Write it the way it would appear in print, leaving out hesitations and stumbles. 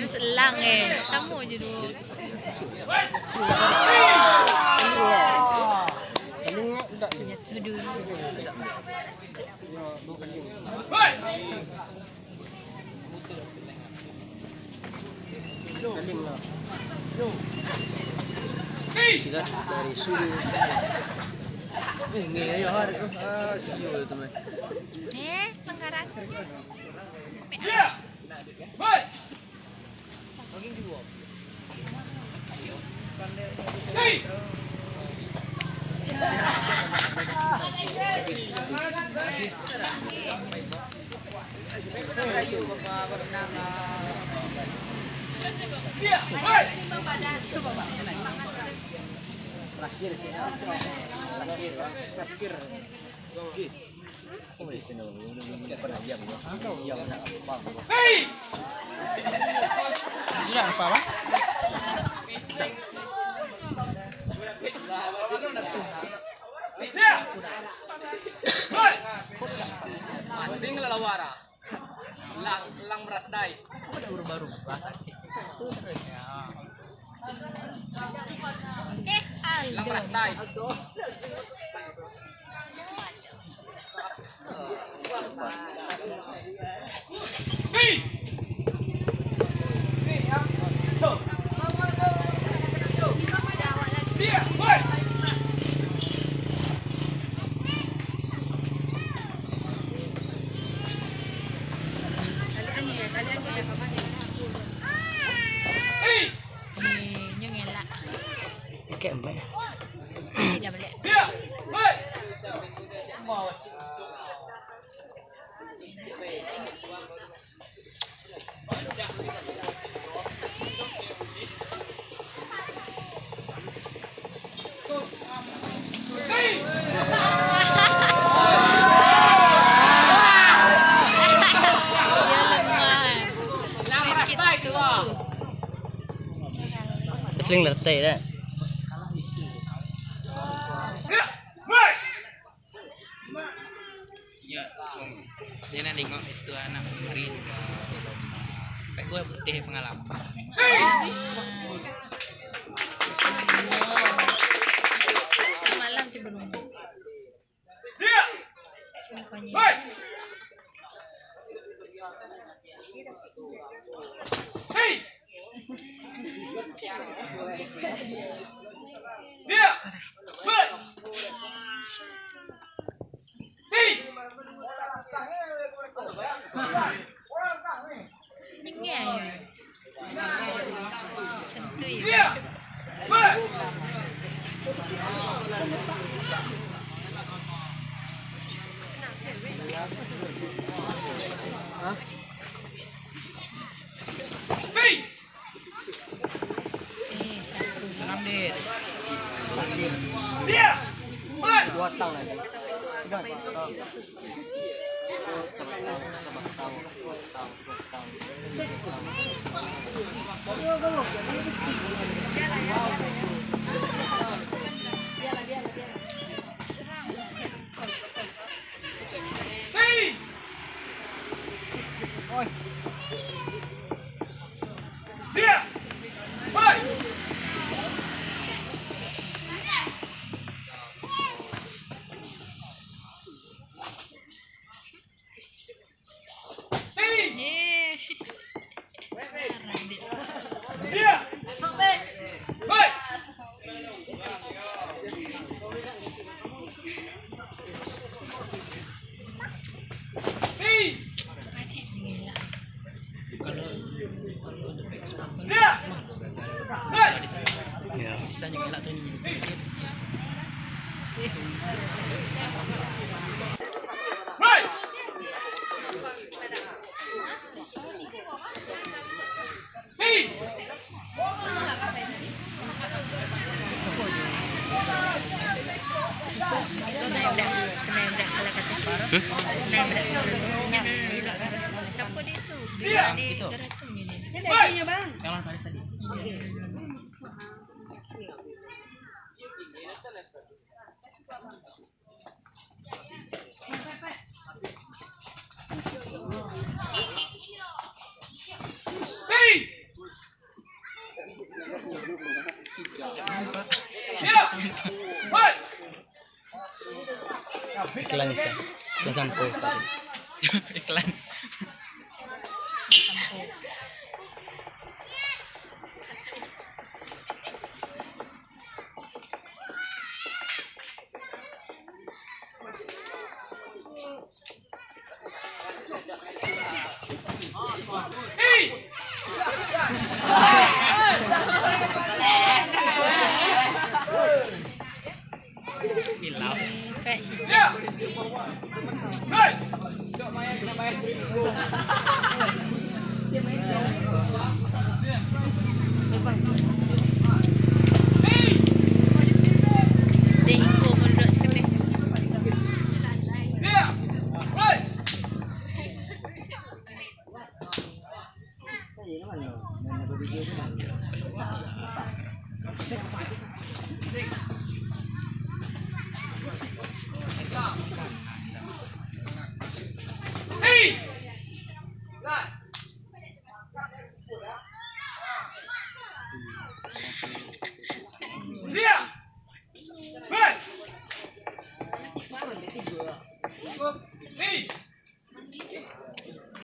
Jurus elang sama je tu. Jatuh dulu. Silat dari Sulu. Ini ya hari teman. Pengkaras. Terakhir. Oh, di sini pernah jam ya. Nak apa? Tidak apa apa. Mending lawara. Lang berat dai. Baru-baru. Lang berat dai. Kayak mbak. Tidak boleh. Sering lertai dah. Ya, dia nak tengok itu anak murid juga. Sampai gue putih pengalaman. Malam tu belum. Dua tahun lagi. Bisa nyegelak tuh ini. Siapa dia tu? Itu. Dia dagingnya bang. Yang lawan tadi. Sudah sampo. Iklan. Hilau. Kayak dek iko mo duduk sekali.